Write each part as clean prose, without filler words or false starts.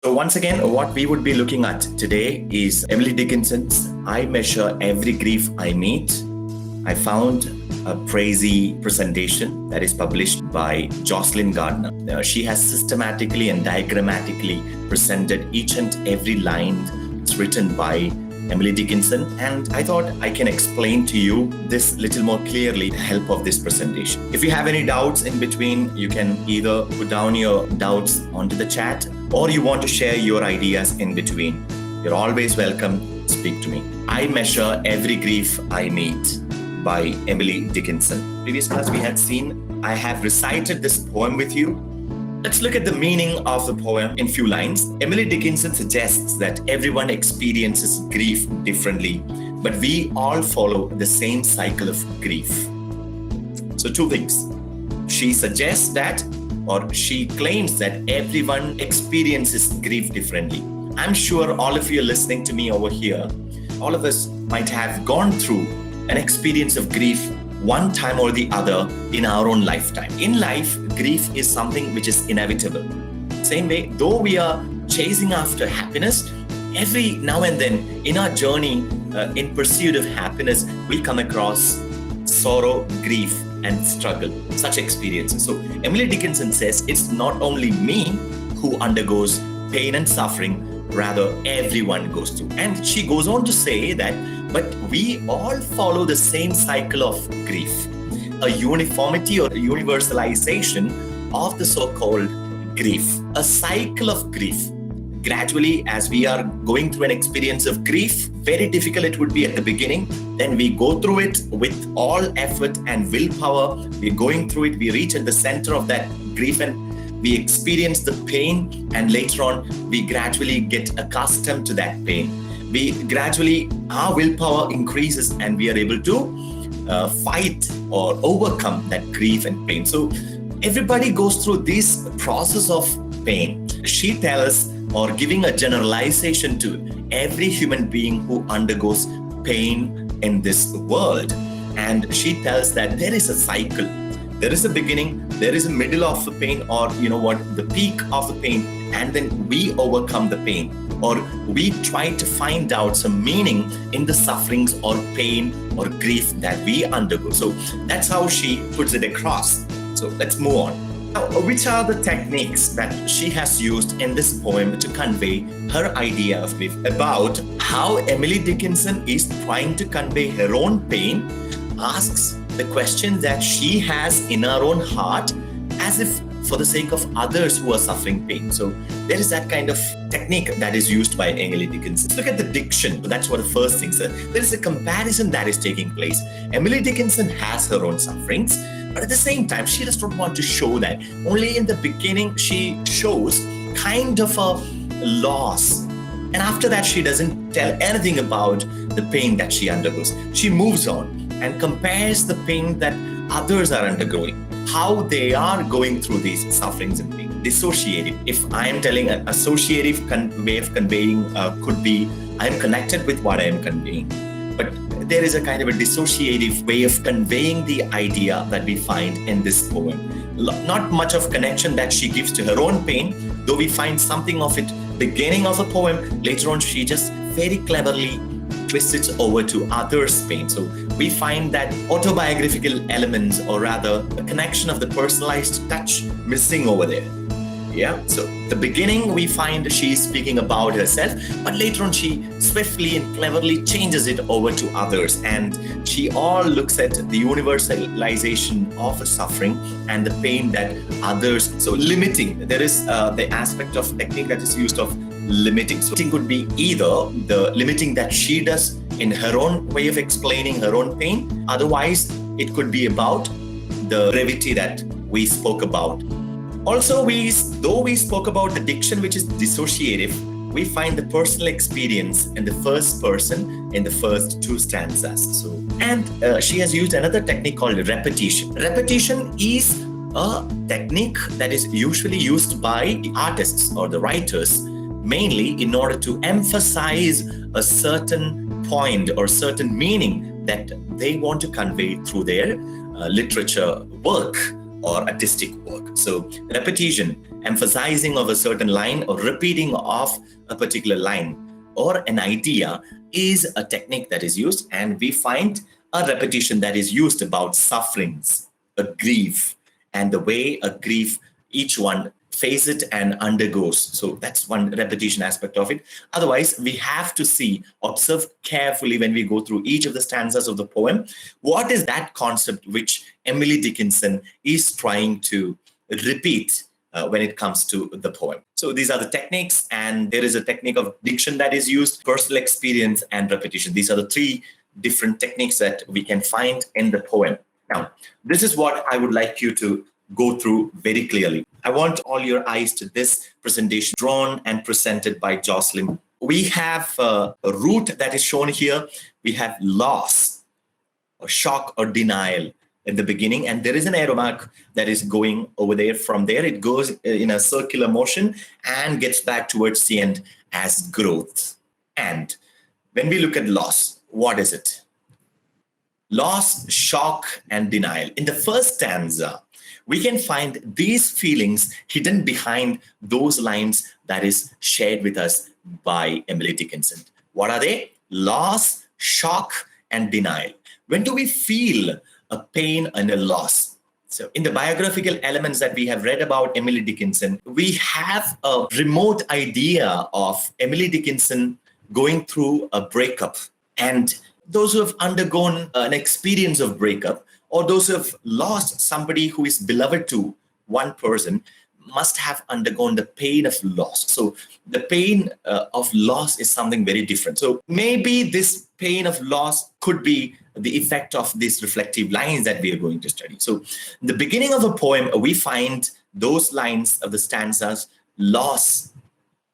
So once again, what we would be looking at today is Emily Dickinson's I Measure Every Grief I Meet. I found a praisey presentation that is published by Jocelyn Gardner. She has systematically and diagrammatically presented each and every line that's written by Emily Dickinson, and I thought I can explain to you this little more clearly with the help of this presentation. If you have any doubts in between, you can either put down your doubts onto the chat or you want to share your ideas in between. You're always welcome to speak to me. I Measure Every Grief I Meet by Emily Dickinson. Previous class we had seen, I have recited this poem with you. Let's look at the meaning of the poem in few lines. Emily Dickinson suggests that everyone experiences grief differently, but we all follow the same cycle of grief. So two things. She suggests that, or she claims that everyone experiences grief differently. I'm sure all of you are listening to me over here. All of us might have gone through an experience of grief one time or the other in our own lifetime. In life, grief is something which is inevitable. Same way, though we are chasing after happiness, every now and then in our journey in pursuit of happiness, we come across sorrow, grief, and struggle, such experiences. So Emily Dickinson says it's not only me who undergoes pain and suffering, rather everyone goes through. And she goes on to say that, but we all follow the same cycle of grief, a uniformity or universalization of the so-called grief, a cycle of grief. Gradually, as we are going through an experience of grief, very difficult it would be at the beginning. Then we go through it with all effort and willpower. We're going through it. We reach at the center of that grief and we experience the pain. And later on, we gradually get accustomed to that pain. We gradually, our willpower increases and we are able to fight or overcome that grief and pain. So everybody goes through this process of pain. She tells us, or giving a generalization to every human being who undergoes pain in this world. And she tells that there is a cycle. There is a beginning, there is a middle of the pain, or the peak of the pain, and then we overcome the pain, or we try to find out some meaning in the sufferings or pain or grief that we undergo. So that's how she puts it across. So let's move on. Now, which are the techniques that she has used in this poem to convey her idea of grief? About how Emily Dickinson is trying to convey her own pain, asks the question that she has in her own heart as if for the sake of others who are suffering pain. So there is that kind of technique that is used by Emily Dickinson. Look at the diction. That's what the first thing says. There is a comparison that is taking place. Emily Dickinson has her own sufferings, but at the same time, she does not want to show that. Only in the beginning, she shows kind of a loss. And after that, she doesn't tell anything about the pain that she undergoes. She moves on and compares the pain that others are undergoing, how they are going through these sufferings and pain. Dissociative. If I am telling an associative way of conveying could be, I am connected with what I am conveying. But there is a kind of a dissociative way of conveying the idea that we find in this poem. Not much of connection that she gives to her own pain, though we find something of it beginning of a poem. Later on, she just very cleverly twists it over to others' pain. So we find that autobiographical elements, or rather a connection of the personalized touch, missing over there. Yeah, so the beginning we find she's speaking about herself, but later on she swiftly and cleverly changes it over to others, and she all looks at the universalization of a suffering and the pain that others, so limiting. There is the aspect of technique that is used of limiting. So it could be either the limiting that she does in her own way of explaining her own pain, otherwise it could be about the brevity that we spoke about. Also, though we spoke about the diction, which is dissociative, we find the personal experience in the first person in the first two stanzas. And she has used another technique called repetition. Repetition is a technique that is usually used by the artists or the writers, mainly in order to emphasize a certain point or certain meaning that they want to convey through their literature work or artistic work. So repetition, emphasizing of a certain line or repeating of a particular line or an idea is a technique that is used, and we find a repetition that is used about sufferings, a grief, and the way a grief each one face it and undergoes. So that's one repetition aspect of it. Otherwise, we have to observe carefully when we go through each of the stanzas of the poem, what is that concept which Emily Dickinson is trying to repeat when it comes to the poem. So these are the techniques, and there is a technique of diction that is used, personal experience, and repetition. These are the three different techniques that we can find in the poem. Now, this is what I would like you to go through very clearly. I want all your eyes to this presentation drawn and presented by Jocelyn. We have a root that is shown here. We have loss, or shock, or denial in the beginning, and there is an arrow mark that is going over there. From there, it goes in a circular motion and gets back towards the end as growth. And when we look at loss, what is it? Loss, shock, and denial. In the first stanza, we can find these feelings hidden behind those lines that is shared with us by Emily Dickinson. What are they? Loss, shock, and denial. When do we feel a pain and a loss? So in the biographical elements that we have read about Emily Dickinson, we have a remote idea of Emily Dickinson going through a breakup. And those who have undergone an experience of breakup, or those who have lost somebody who is beloved to one person, must have undergone the pain of loss. So the pain of loss is something very different. So maybe this pain of loss could be the effect of these reflective lines that we are going to study. So in the beginning of a poem, we find those lines of the stanzas, loss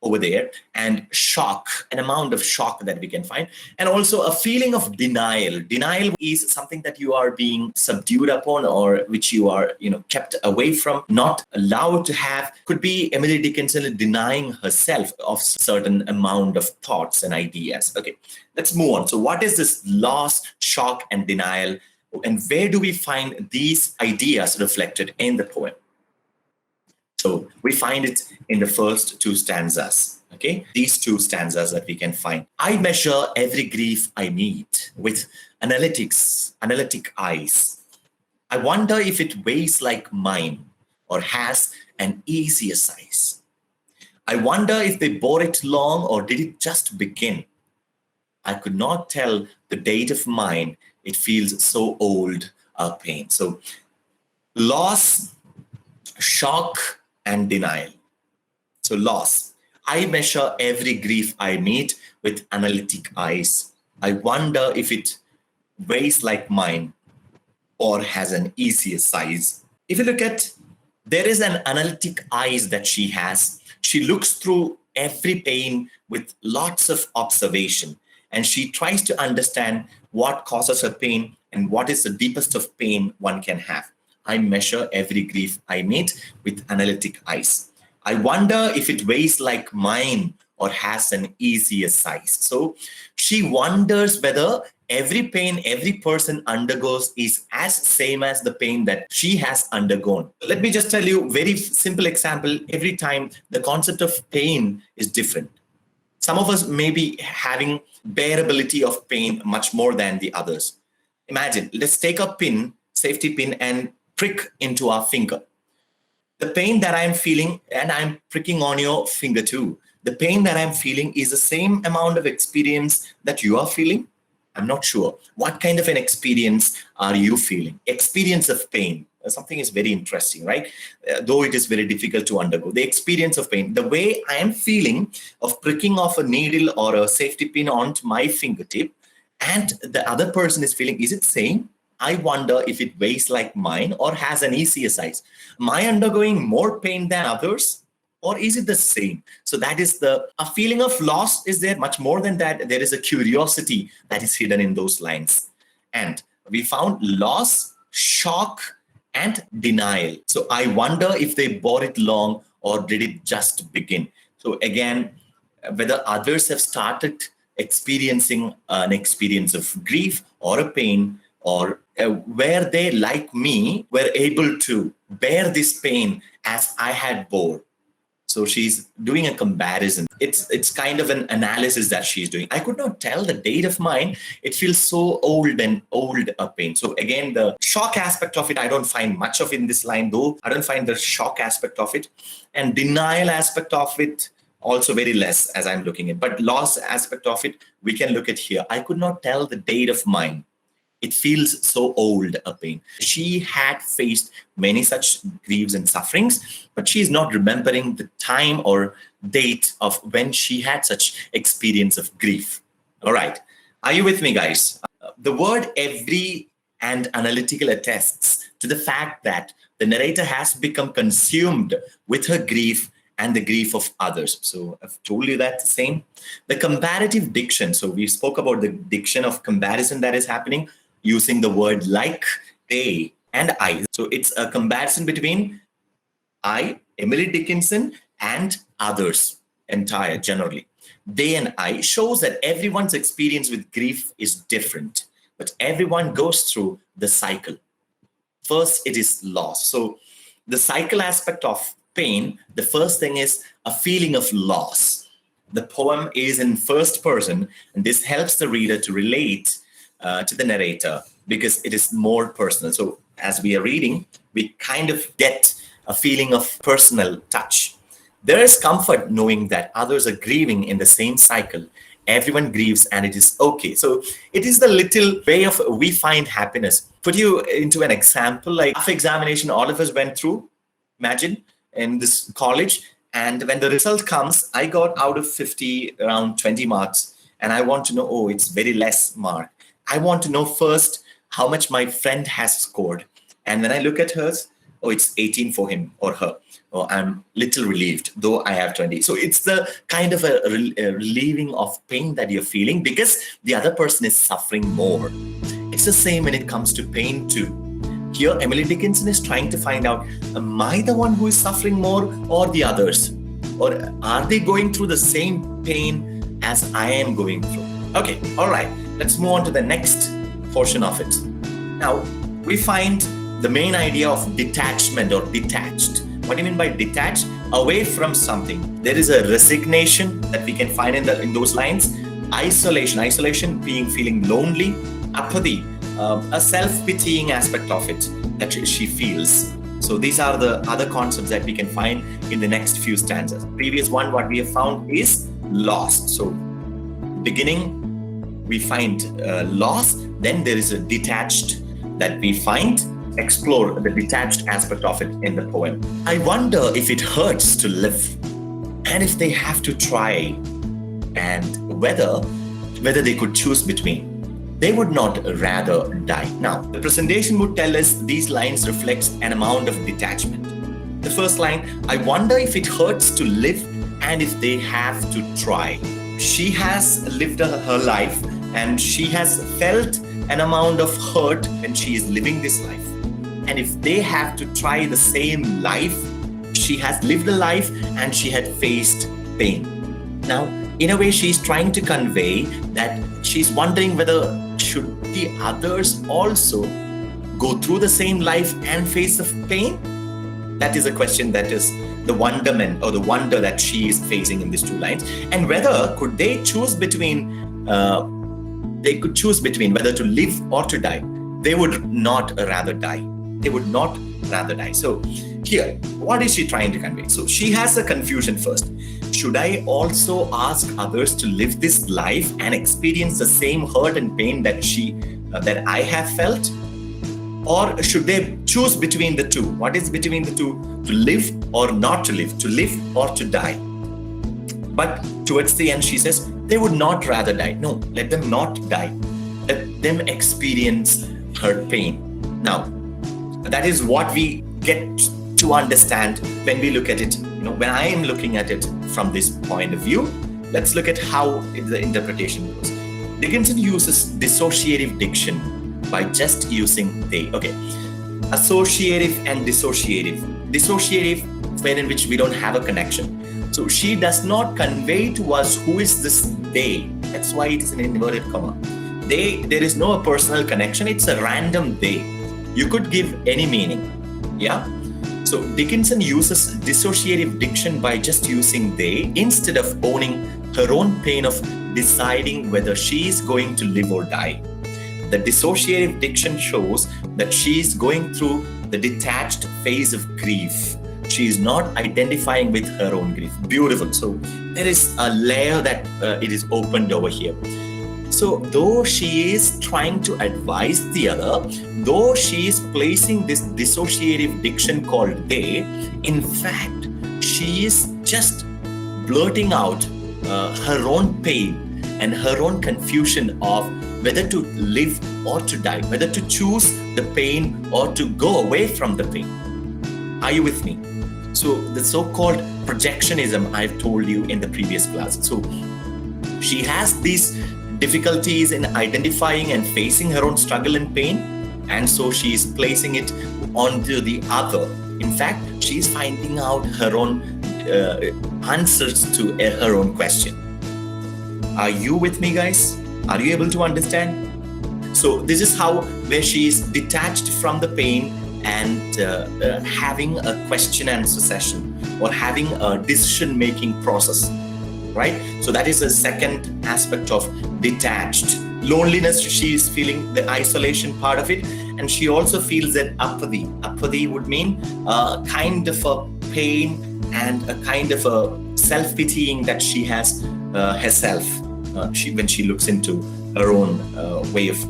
over there, and shock, an amount of shock that we can find, and also a feeling of denial. Denial is something that you are being subdued upon, or which you are, kept away from, not allowed to have. Could be Emily Dickinson denying herself of certain amount of thoughts and ideas. Okay, let's move on. So what is this loss, shock, and denial, and where do we find these ideas reflected in the poem? So we find it in the first two stanzas, okay? These two stanzas that we can find. I measure every grief I meet with analytic eyes. I wonder if it weighs like mine or has an easier size. I wonder if they bore it long or did it just begin. I could not tell the date of mine. It feels so old, a pain. So loss, shock, and denial. So loss. I measure every grief I meet with analytic eyes. I wonder if it weighs like mine or has an easier size. If you look at, there is an analytic eyes that she has. She looks through every pain with lots of observation, and she tries to understand what causes her pain and what is the deepest of pain one can have. I measure every grief I meet with analytic eyes. I wonder if it weighs like mine or has an easier size. So she wonders whether every pain every person undergoes is as same as the pain that she has undergone. Let me just tell you very simple example. Every time the concept of pain is different. Some of us may be having bearability of pain much more than the others. Imagine, let's take a pin, safety pin, and prick into our finger. The pain that I'm feeling, and I'm pricking on your finger too, the pain that I'm feeling is the same amount of experience that you are feeling? I'm not sure. What kind of an experience are you feeling? Experience of pain. Something is very interesting, right? Though it is very difficult to undergo. The experience of pain. The way I am feeling of pricking off a needle or a safety pin onto my fingertip, and the other person is feeling, is it same? I wonder if it weighs like mine or has an easier size. Am I undergoing more pain than others? Or is it the same? So that is a feeling of loss is there. Much more than that, there is a curiosity that is hidden in those lines. And we found loss, shock, and denial. So I wonder if they bore it long or did it just begin? So again, whether others have started experiencing an experience of grief or a pain, or where they, like me, were able to bear this pain as I had bore. So she's doing a comparison. It's kind of an analysis that she's doing. I could not tell the date of mine. It feels so old and old a pain. So again, the shock aspect of it, I don't find much of in this line, though. I don't find the shock aspect of it. And denial aspect of it, also very less as I'm looking at. But loss aspect of it, we can look at here. I could not tell the date of mine. It feels so old a pain. She had faced many such griefs and sufferings, but she is not remembering the time or date of when she had such experience of grief. All right. Are you with me, guys? The word every and analytical attests to the fact that the narrator has become consumed with her grief and the grief of others. So I've told you that the same. The comparative diction. So we spoke about the diction of comparison that is happening using the word like, they, and I. So it's a comparison between I, Emily Dickinson, and others, entire, generally. They and I shows that everyone's experience with grief is different, but everyone goes through the cycle. First, it is loss. So the cycle aspect of pain, the first thing is a feeling of loss. The poem is in first person, and this helps the reader to relate to the narrator because it is more personal. So as we are reading, we kind of get a feeling of personal touch. There is comfort knowing that others are grieving in the same cycle. Everyone grieves and it is okay. So it is the little way of we find happiness. Put you into an example, like half examination all of us went through, imagine, in this college. And when the result comes, I got out of 50 around 20 marks. And I want to know, oh, it's very less mark. I want to know first how much my friend has scored. And when I look at hers, oh, it's 18 for him or her. Oh, I'm little relieved, though I have 20. So it's the kind of a relieving of pain that you're feeling because the other person is suffering more. It's the same when it comes to pain too. Here, Emily Dickinson is trying to find out, am I the one who is suffering more or the others? Or are they going through the same pain as I am going through? Okay, all right. Let's move on to the next portion of it. Now, we find the main idea of detachment or detached. What do you mean by detached? Away from something. There is a resignation that we can find in those lines. Isolation being feeling lonely. Apathy, a self-pitying aspect of it that she feels. So these are the other concepts that we can find in the next few stanzas. Previous one, what we have found is lost. So beginning, we find loss. Then there is a detached that we find. Explore the detached aspect of it in the poem. I wonder if it hurts to live and if they have to try and whether they could choose between. They would not rather die. Now, the presentation would tell us these lines reflect an amount of detachment. The first line, I wonder if it hurts to live and if they have to try. She has lived her life and she has felt an amount of hurt when she is living this life. And if they have to try the same life, she has lived a life and she had faced pain. Now, in a way, she's trying to convey that she's wondering whether should the others also go through the same life and face the pain? That is a question that is the wonderment or the wonder that she is facing in these two lines. And whether could they choose between whether to live or to die. They would not rather die. They would not rather die. So here, what is she trying to convey? So she has a confusion first. Should I also ask others to live this life and experience the same hurt and pain that I have felt? Or should they choose between the two? What is between the two? To live or not to live or to die. But towards the end, she says, they would not rather die. No, let them not die. Let them experience her pain. Now, that is what we get to understand when we look at it. When I am looking at it from this point of view, let's look at how the interpretation goes. Dickinson uses dissociative diction by just using they. Okay, associative and dissociative. Dissociative, wherein which we don't have a connection. So she does not convey to us who is this they. That's why it is an inverted comma. There is no personal connection. It's a random they. You could give any meaning. Yeah. So Dickinson uses dissociative diction by just using they instead of owning her own pain of deciding whether she is going to live or die. The dissociative diction shows that she is going through the detached phase of grief. She is not identifying with her own grief. Beautiful. So there is a layer that it is opened over here. So though she is trying to advise the other, though she is placing this dissociative diction called they, in fact, she is just blurting out her own pain and her own confusion of whether to live or to die, whether to choose the pain or to go away from the pain. Are you with me? So the so-called projectionism I've told you in the previous class. So she has these difficulties in identifying and facing her own struggle and pain, and so she is placing it onto the other. In fact, she is finding out her own answers to her own question. Are you with me, guys? Are you able to understand? So this is how where she is detached from the pain and having a question answer session or having a decision making process, right? So that is a second aspect of detached. Loneliness, she is feeling the isolation part of it, and she also feels that apathy. Apathy would mean a kind of a pain and a kind of a self-pitying that she has herself when she looks into her own way of,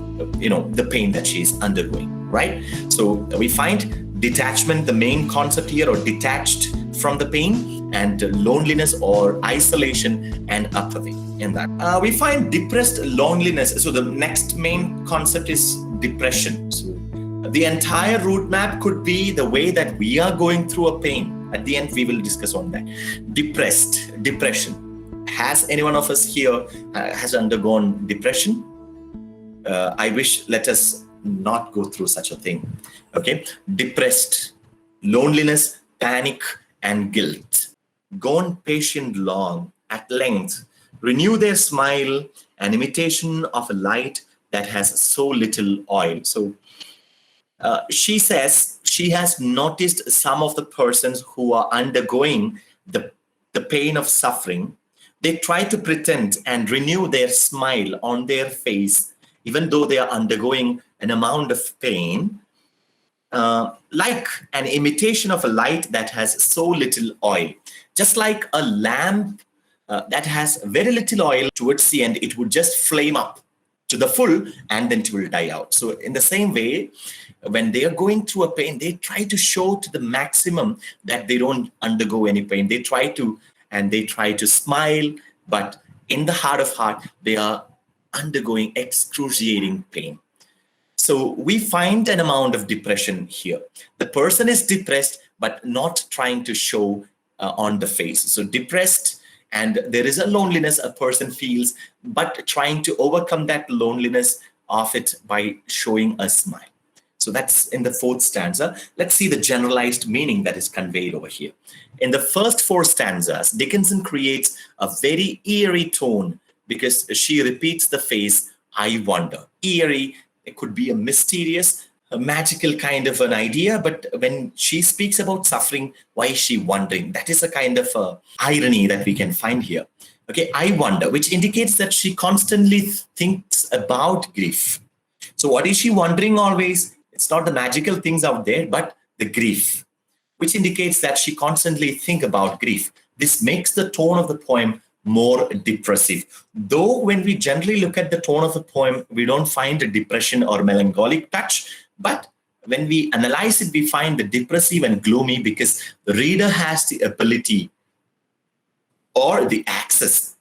the pain that she is undergoing, right? So we find detachment, the main concept here, or detached from the pain, and loneliness or isolation and apathy in that. We find depressed loneliness. So the next main concept is depression. So the entire route map could be the way that we are going through a pain. At the end, we will discuss on that. Depression. Has any one of us here has undergone depression? I wish let us not go through such a thing. Okay, depressed, loneliness, panic, and guilt. Gone patient long, at length, renew their smile, an imitation of a light that has so little oil. So she says she has noticed some of the persons who are undergoing the pain of suffering. They try to pretend and renew their smile on their face, even though they are undergoing an amount of pain, like an imitation of a light that has so little oil. Just like a lamp that has very little oil, towards the end, it would just flame up to the full and then it will die out. So in the same way, when they are going through a pain, they try to show to the maximum that they don't undergo any pain. They try to smile, but in the heart of heart, they are undergoing excruciating pain. So we find an amount of depression here. The person is depressed, but not trying to show on the face. So depressed, and there is a loneliness a person feels, but trying to overcome that loneliness of it by showing a smile. So that's in the fourth stanza. Let's see the generalized meaning that is conveyed over here. In the first four stanzas, Dickinson creates a very eerie tone because she repeats the phrase, I wonder. Eerie, it could be a mysterious, a magical kind of an idea, but when she speaks about suffering, why is she wondering? That is a kind of irony that we can find here. Okay, I wonder, which indicates that she constantly thinks about grief. So what is she wondering always? It's not the magical things out there, but the grief, which indicates that she constantly thinks about grief. This makes the tone of the poem more depressive. Though when we generally look at the tone of the poem, we don't find a depression or melancholic touch, but when we analyze it, we find the depressive and gloomy because the reader has the ability or the access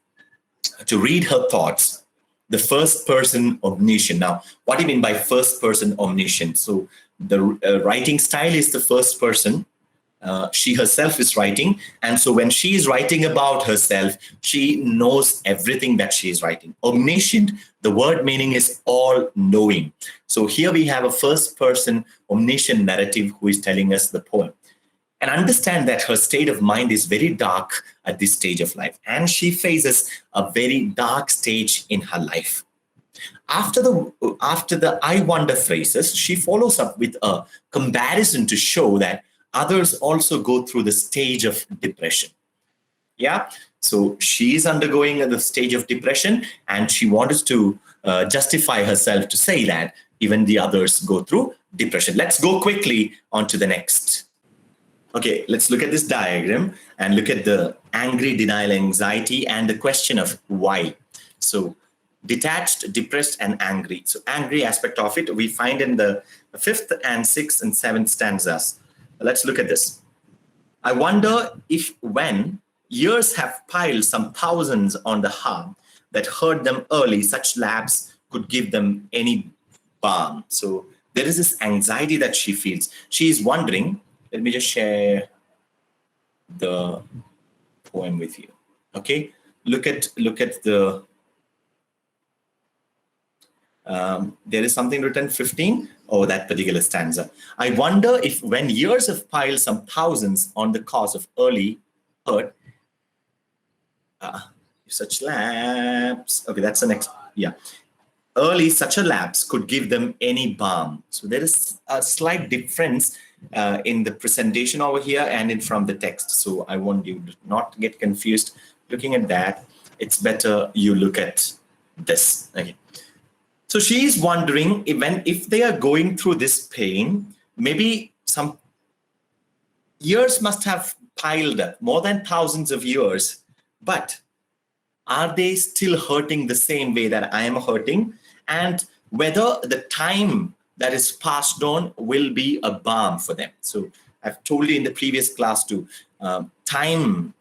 to read her thoughts. The first person omniscient. Now, what do you mean by first person omniscient? So the writing style is the first person. She herself is writing. And so when she is writing about herself, she knows everything that she is writing. Omniscient, the word meaning is all knowing. So here we have a first person omniscient narrative who is telling us the poem. And understand that her state of mind is very dark at this stage of life. And she faces a very dark stage in her life. After the I wonder phrases, she follows up with a comparison to show that others also go through the stage of depression. Yeah. So she is undergoing the stage of depression, and she wanted to justify herself to say that even the others go through depression. Let's go quickly on to the next. Okay, let's look at this diagram and look at the angry, denial, anxiety, and the question of why. So, detached, depressed, and angry. So, angry aspect of it we find in the fifth and sixth and seventh stanzas. Let's look at this. I wonder if when years have piled some thousands on the harm that hurt them early, such lapse could give them any balm. So there is this anxiety that she feels. She is wondering. Let me just share the poem with you. Okay, look at the. There is something written 15. Oh, that particular stanza. I wonder if when years have piled some thousands on the cause of early hurt, such lapse. Okay, that's the next. Yeah. Early such a lapse could give them any balm. So there is a slight difference in the presentation over here and in from the text. So I want you to not get confused looking at that. It's better you look at this. Okay. So she is wondering if they are going through this pain, maybe some years must have piled up, more than thousands of years, but are they still hurting the same way that I am hurting? And whether the time that is passed on will be a balm for them. So I've told you in the previous class too, time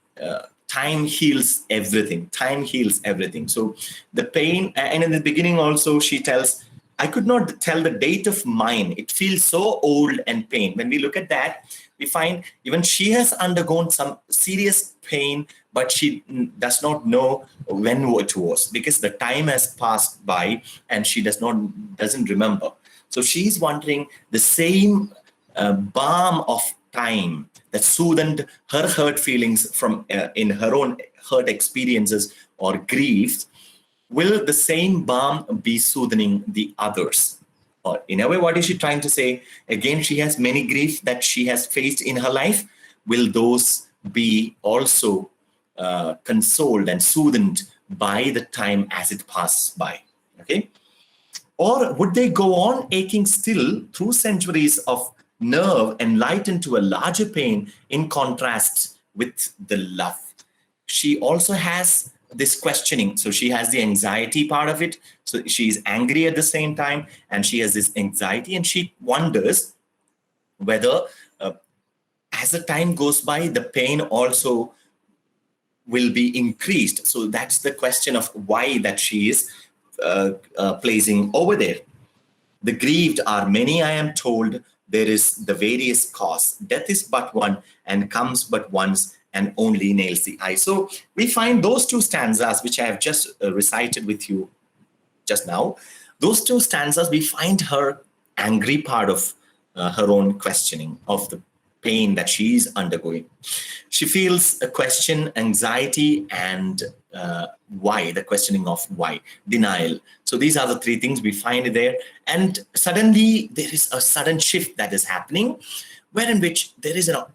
heals everything. Time heals everything. So the pain, and in the beginning also she tells, I could not tell the date of mine. It feels so old and pain. When we look at that, we find even she has undergone some serious pain, but she does not know when it was because the time has passed by and she doesn't remember. So she's wondering the same balm of time that soothed her hurt feelings from in her own hurt experiences or griefs. Will the same balm be soothing the others? Or in a way, what is she trying to say? Again, she has many griefs that she has faced in her life. Will those be also consoled and soothed by the time as it passes by? Okay. Or would they go on aching still through centuries of nerve enlightened to a larger pain in contrast with the love? She also has this questioning. So she has the anxiety part of it. So she's angry at the same time, and she has this anxiety, and she wonders whether as the time goes by, the pain also will be increased. So that's the question of why that she is placing over there. The grieved are many, I am told. There is the various cause. Death is but one and comes but once and only nails the eye. So we find those two stanzas, which I have just recited with you just now. Those two stanzas, we find her angry part of her own questioning of the pain that she is undergoing. She feels a question, anxiety, and why, the questioning of why, denial. So these are the three things we find there. And suddenly there is a sudden shift that is happening, wherein which there is a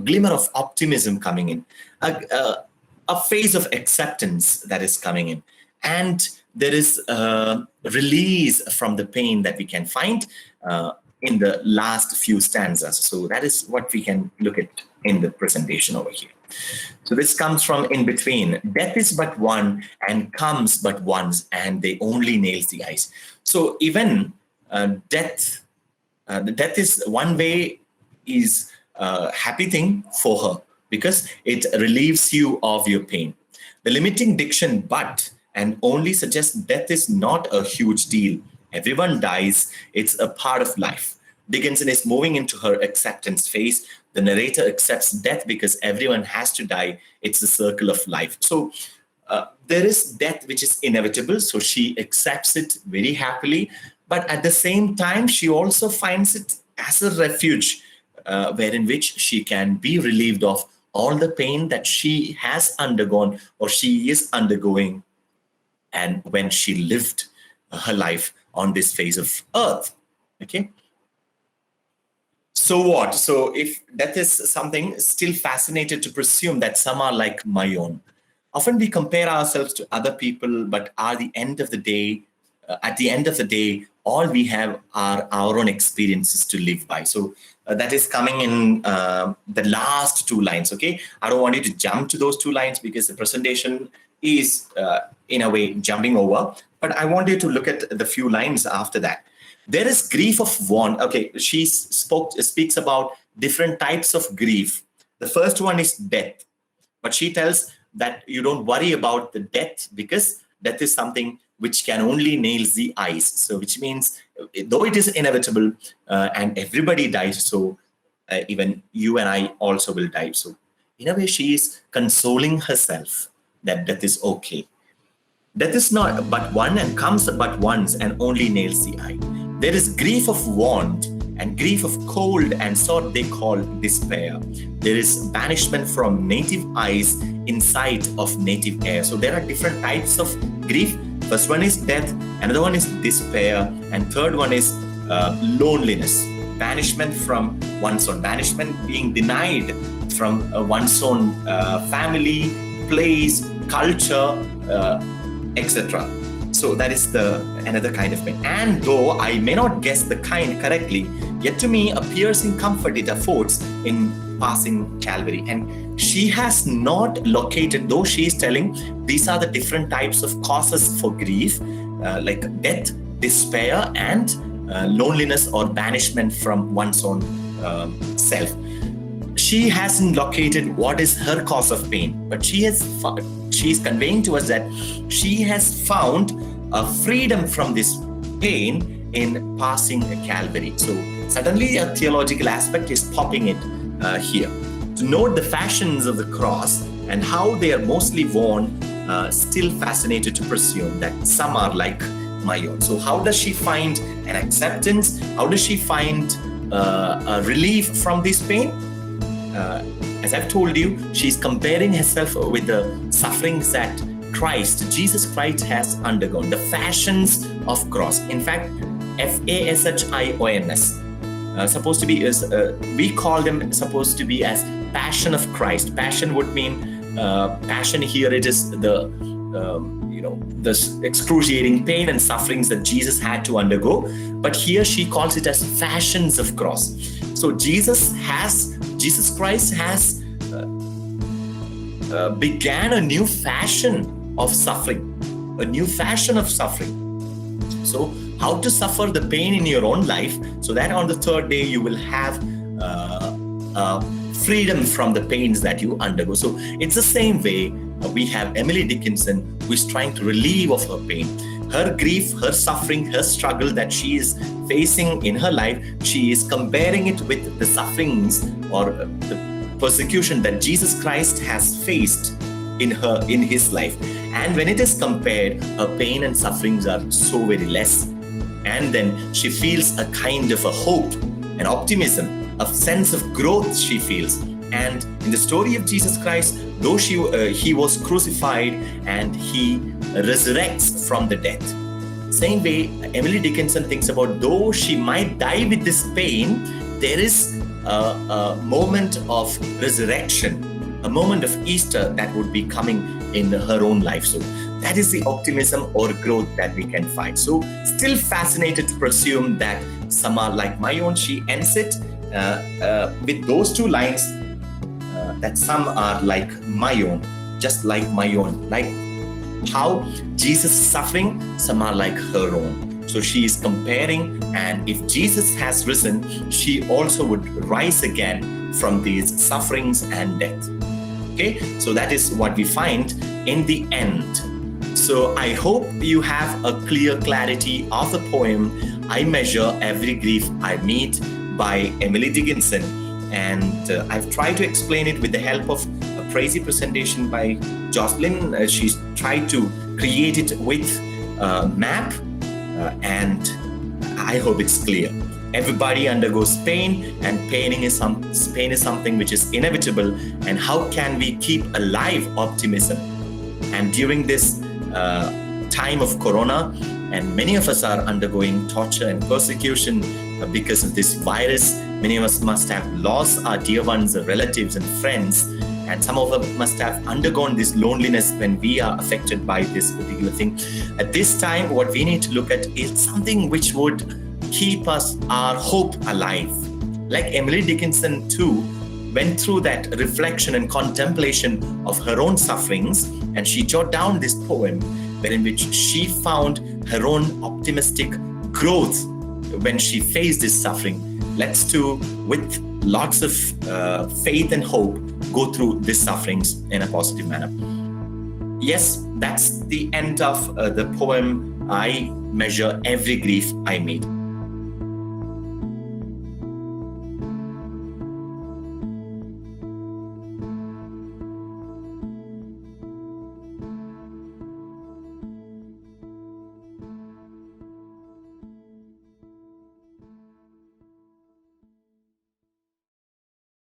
glimmer of optimism coming in, a phase of acceptance that is coming in. And there is a release from the pain that we can find in the last few stanzas. So that is what we can look at in the presentation over here. So this comes from in between. Death is but one and comes but once, and they only nails the eyes. So even death is one way is a happy thing for her because it relieves you of your pain. The limiting diction but and only suggests death is not a huge deal. Everyone dies. It's a part of life. Dickinson is moving into her acceptance phase. The narrator accepts death because everyone has to die. It's the circle of life. So there is death which is inevitable. So she accepts it very happily. But at the same time, she also finds it as a refuge wherein which she can be relieved of all the pain that she has undergone or she is undergoing and when she lived her life on this face of earth. Okay. So what? So if that is something, still fascinated to presume that some are like my own. Often we compare ourselves to other people, but at the end of the day, all we have are our own experiences to live by. So that is coming in the last two lines. Okay, I don't want you to jump to those two lines because the presentation is in a way jumping over. But I want you to look at the few lines after that. There is grief of want. Okay, she speaks about different types of grief. The first one is death, but she tells that you don't worry about the death because death is something which can only nail the eyes. So which means though it is inevitable and everybody dies, so even you and I also will die. So in a way, she is consoling herself that death is okay. Death is not but one and comes but once and only nails the eye. There is grief of want and grief of cold and sort they call despair. There is banishment from native eyes in sight of native air. So there are different types of grief. First one is death, another one is despair, and third one is loneliness. Banishment from one's own, banishment being denied from one's own family, place, culture, etc. So that is another kind of pain. And though I may not guess the kind correctly, yet to me a piercing comfort it affords in passing Calvary. And she has not located, though she is telling these are the different types of causes for grief, like death, despair, and loneliness or banishment from one's own self. She hasn't located what is her cause of pain, but she's conveying to us that she has found a freedom from this pain in passing Calvary. So suddenly a theological aspect is popping in here. To note the fashions of the cross and how they are mostly worn, still fascinated to presume that some are like my own. So how does she find an acceptance? How does she find a relief from this pain? As I've told you, she's comparing herself with the sufferings that Jesus Christ has undergone, the fashions of cross. In fact, fashions, supposed to be we call them supposed to be as passion of Christ. Passion would mean passion here. It is the excruciating pain and sufferings that Jesus had to undergo. But here she calls it as fashions of cross. So Jesus Christ has began a new fashion of suffering, a new fashion of suffering. So how to suffer the pain in your own life so that on the third day you will have freedom from the pains that you undergo. So it's the same way we have Emily Dickinson, who is trying to relieve of her pain. Her grief, her suffering, her struggle that she is facing in her life, she is comparing it with the sufferings or the persecution that Jesus Christ has faced in his life. And when it is compared, her pain and sufferings are so very less. And then she feels a kind of a hope, an optimism, a sense of growth she feels. And in the story of Jesus Christ, though he was crucified and he resurrects from the death. Same way, Emily Dickinson thinks about, though she might die with this pain, there is a moment of resurrection, a moment of Easter that would be coming in her own life. So that is the optimism or growth that we can find. So still fascinated to presume that some are like my own. She ends it with those two lines, that some are like my own, just like my own. Like how Jesus is suffering, some are like her own. So she is comparing, and if Jesus has risen, she also would rise again from these sufferings and death. Okay, so that is what we find in the end. So I hope you have a clear clarity of the poem, I Measure Every Grief I Meet by Emily Dickinson. And I've tried to explain it with the help of a crazy presentation by Jocelyn. She's tried to create it with a map, and I hope it's clear. Everybody undergoes pain, and pain is something which is inevitable. And how can we keep alive optimism? And during this time of Corona, And many of us are undergoing torture and persecution because of this virus. Many of us must have lost our dear ones, relatives, and friends. And some of us must have undergone this loneliness when we are affected by this particular thing. At this time, what we need to look at is something which would keep our hope alive. Like Emily Dickinson too went through that reflection and contemplation of her own sufferings, and she jotted down this poem wherein which she found her own optimistic growth when she faced this suffering. Let's too, with lots of faith and hope, go through these sufferings in a positive manner. Yes, that's the end of the poem, I Measure Every Grief I Meet.